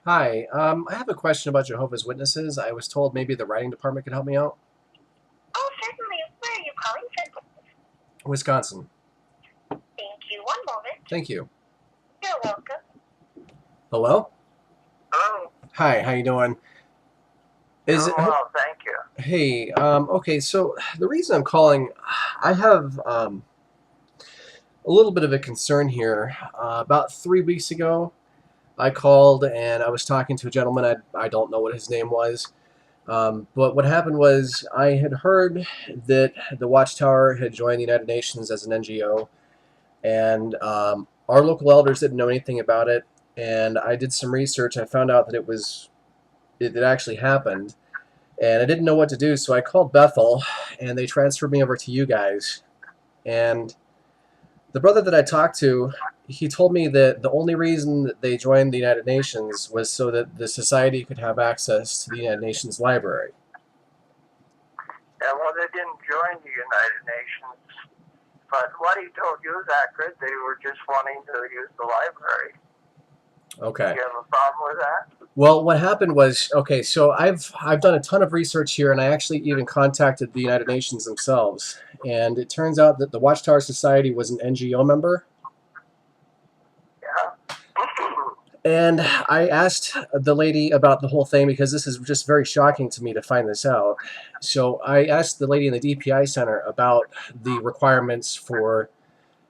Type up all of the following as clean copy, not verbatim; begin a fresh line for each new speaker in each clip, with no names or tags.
Hi, I have a question about Jehovah's Witnesses. I was told maybe the writing department could help me out.
Oh, certainly. Where are you calling from?
Wisconsin.
Thank you. One moment.
Thank you.
You're welcome.
Hello?
Hello.
Hi, how you doing? Is
Doing
it,
well, thank you.
hey, okay, so the reason I'm calling, I have a little bit of a concern here. About 3 weeks ago, I called and I was talking to a gentleman. I don't know what his name was. But what happened was I had heard that the Watchtower had joined the United Nations as an NGO, and our local elders didn't know anything about it. And I did some research. I found out that it actually happened, and I didn't know what to do. So I called Bethel, and they transferred me over to you guys. And the brother that I talked to, he told me that the only reason that they joined the United Nations was so that the society could have access to the United Nations library.
Yeah, well, they didn't join the United Nations, but what he told you is accurate. They were just wanting to use the library.
Okay.
Do you have a problem with that?
Well, what happened was, okay, so I've done a ton of research here, and I actually even contacted the United Nations themselves. And it turns out that the Watchtower Society was an NGO member.
Yeah.
And I asked the lady about the whole thing because this is just very shocking to me to find this out. So I asked the lady in the DPI center about the requirements for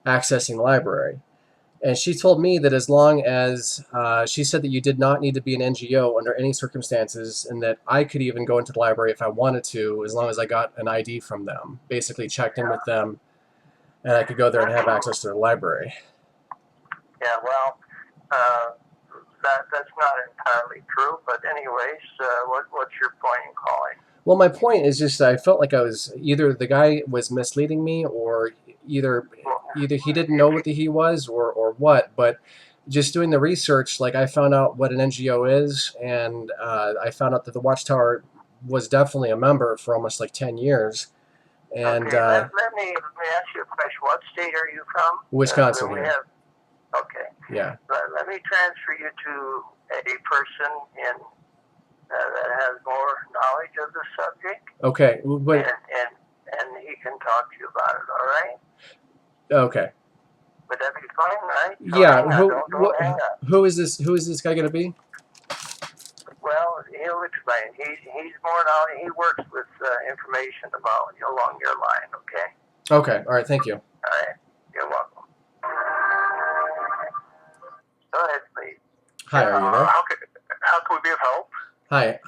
accessing the library. And she told me that as long as she said that you did not need to be an NGO under any circumstances, and that I could even go into the library if I wanted to, as long as I got an ID from them, basically checked in with them, and I could go there and have access to the library.
Yeah, well, that's not entirely true, but anyways, what's your point in calling?
Well, my point is just I felt like I was either the guy was misleading me, or either
Well,
either he didn't know what the he was, or what. But just doing the research, like I found out what an NGO is, and I found out that the Watchtower was definitely a member for almost like 10 years, and
okay, let me ask you a question. What state are you from?
Wisconsin
We
here.
have. Okay.
Yeah.
Let me transfer you to a person that has more knowledge of the subject,
Okay. But
and he can talk to you about it. All right?
okay.
Would that be fine? Right? So
Yeah.
hang on. Don't hang on.
Who is this? Who is this guy going to be?
Well, he'll explain. He's more knowledge. He works with information about along your line. Okay.
Okay. All right. Thank you.
All right. You're welcome. Go ahead, please.
Hi. Are you there?
How can we be of help?
Hi.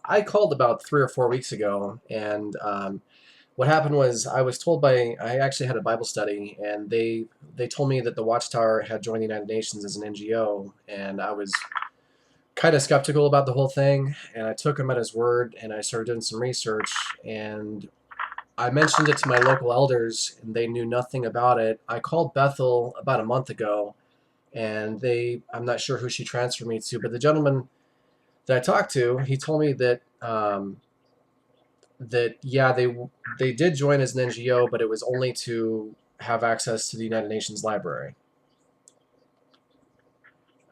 I called about 3 or 4 weeks ago, and what happened was I actually had a Bible study, and they told me that the Watchtower had joined the United Nations as an NGO, and I was kind of skeptical about the whole thing, and I took him at his word, and I started doing some research, and I mentioned it to my local elders, and they knew nothing about it. I called Bethel about a month ago, and I'm not sure who she transferred me to, but the gentleman that I talked to, he told me that yeah, they did join as an NGO, but it was only to have access to the United Nations library.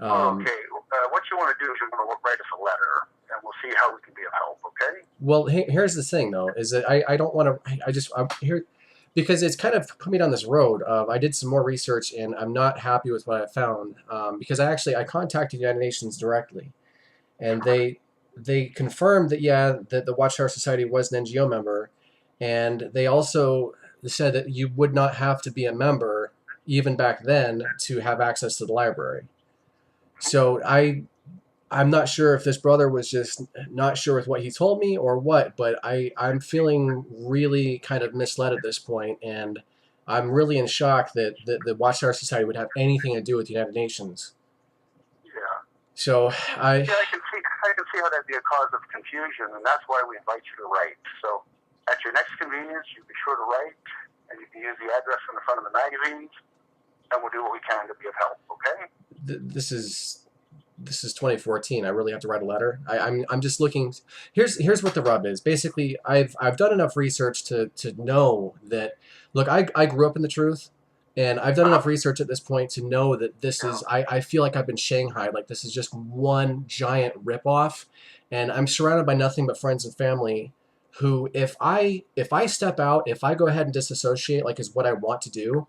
Okay. What you want to do is you want to write us a letter, and we'll see how we can be of help. Okay.
Well, here's the thing, though, is that I don't want to. I'm here because it's kind of put me down this road of I did some more research and I'm not happy with what I found, because I contacted the United Nations directly, and they confirmed that yeah, that the Watchtower Society was an NGO member, and they also said that you would not have to be a member even back then to have access to the library. So I'm not sure if this brother was just not sure with what he told me or what, but I'm feeling really kind of misled at this point, and I'm really in shock that the Watchtower Society would have anything to do with the United Nations.
Yeah.
So
Yeah, I can see how that'd be a cause of confusion, and that's why we invite you to write. So, at your next convenience, you be sure to write, and you can use the address on the front of the magazines, and we'll do what we can to be of help. Okay?
This is 2014. I really have to write a letter. I'm just looking. Here's what the rub is. Basically, I've done enough research to know that. Look, I grew up in the truth, And I've done enough research at this point to know that this is, I feel like I've been shanghaied. Like this is just one giant ripoff. And I'm surrounded by nothing but friends and family who, if I step out, if I go ahead and disassociate, like is what I want to do,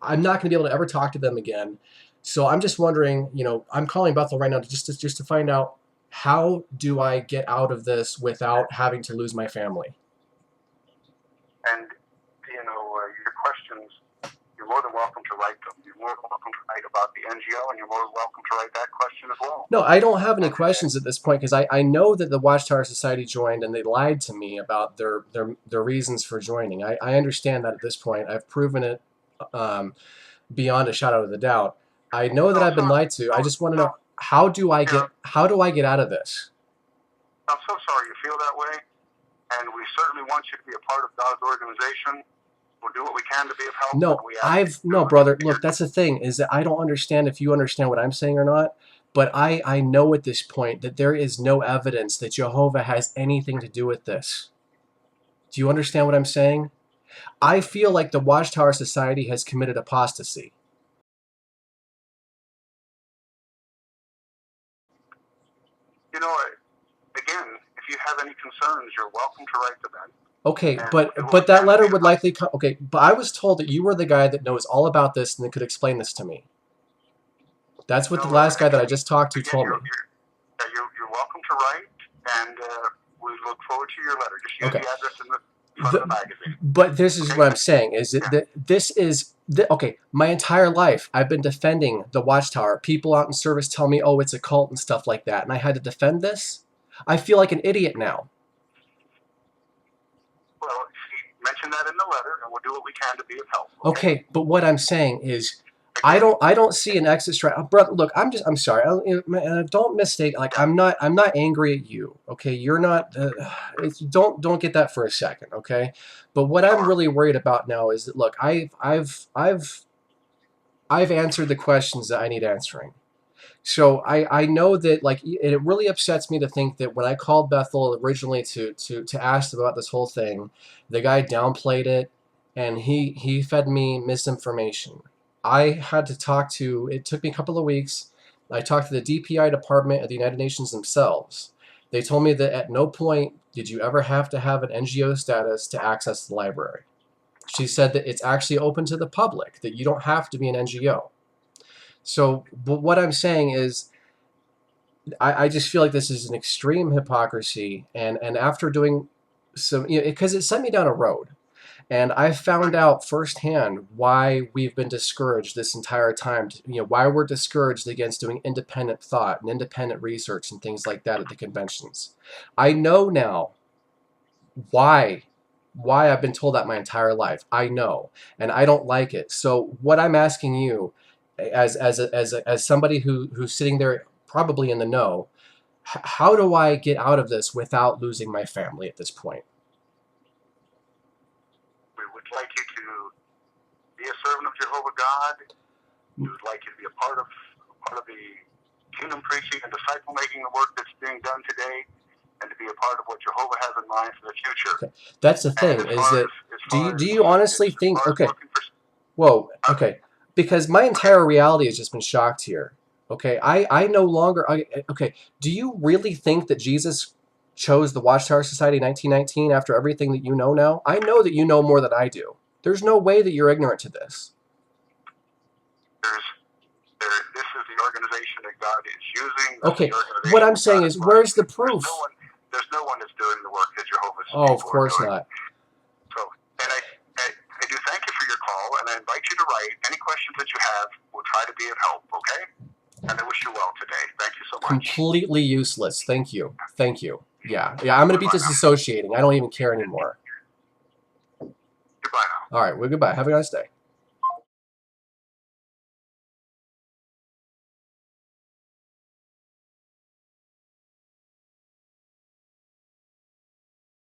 I'm not going to be able to ever talk to them again. So I'm just wondering, I'm calling Bethel right now just to find out, how do I get out of this without having to lose my family?
And, your questions, you're more than welcome to write them. You're more than welcome to write about the NGO, and you're more than welcome to write that question as well.
No, I don't have any questions at this point because I know that the Watchtower Society joined and they lied to me about their reasons for joining. I understand that at this point. I've proven it beyond a shadow of the doubt. I know that I've been lied to. I just want to know, how do I get out of this?
I'm so sorry you feel that way, and we certainly want you to be a part of God's organization. We'll do what we can to be of help.
No, brother. Look, that's the thing, is that I don't understand if you understand what I'm saying or not, but I know at this point that there is no evidence that Jehovah has anything to do with this. Do you understand what I'm saying? I feel like the Watchtower Society has committed apostasy.
Again, if you have any concerns, you're welcome to write to them.
Okay, but that letter would likely come. Okay, but I was told that you were the guy that knows all about this and that could explain this to me. That's what the last guy that I just talked to told me.
You're welcome to write, and we look forward to your letter. Just use the address in the front of the magazine.
But this is what I'm saying, is that this is... Okay, my entire life I've been defending the Watchtower. People out in service tell me, oh, it's a cult and stuff like that, and I had to defend this? I feel like an idiot now.
Well, mention that in the letter, and we'll do what we can to be of help.
Okay, but what I'm saying is, I don't see an exit strategy. Brother, look, I'm sorry. Don't mistake. Like I'm not angry at you. Okay, you're not. Don't get that for a second. Okay, but what I'm really worried about now is that, look, I've answered the questions that I need answering. So I know that, like, it really upsets me to think that when I called Bethel originally to ask about this whole thing, the guy downplayed it, and he fed me misinformation. I had to talk to, it took me a couple of weeks, I talked to the DPI department at the United Nations themselves. They told me that at no point did you ever have to have an NGO status to access the library. She said that it's actually open to the public, that you don't have to be an NGO. So, but what I'm saying is, I just feel like this is an extreme hypocrisy, and after doing some, because it sent me down a road, and I found out firsthand why we've been discouraged this entire time, why we're discouraged against doing independent thought and independent research and things like that at the conventions. I know now why I've been told that my entire life. I know, and I don't like it. So what I'm asking you, as somebody who's sitting there probably in the know, how do I get out of this without losing my family at this point?
We would like you to be a servant of Jehovah God. We would like you to be a part of the kingdom preaching and disciple making work that's being done today, and to be a part of what Jehovah has in mind for the future.
Okay. That's the thing, is that do you honestly think, okay, whoa, okay, because my entire reality has just been shocked here. Okay, I no longer, okay, do you really think that Jesus chose the Watchtower Society in 1919 after everything that you know now? I know that you know more than I do. There's no way that you're ignorant to this.
This is the organization that God is using.
Okay, what I'm saying is, where's the proof?
There's no one that's doing the work that Jehovah's
Oh, of course not.
So, and I do thank you for your call, and I invite you to write any questions that you have. We'll try to be of help, okay? And I wish you well today. Thank you so much.
Completely useless. Thank you. Thank you. Yeah, I'm going to be disassociating. I don't even care anymore.
Goodbye now.
All right, well, goodbye. Have a nice day.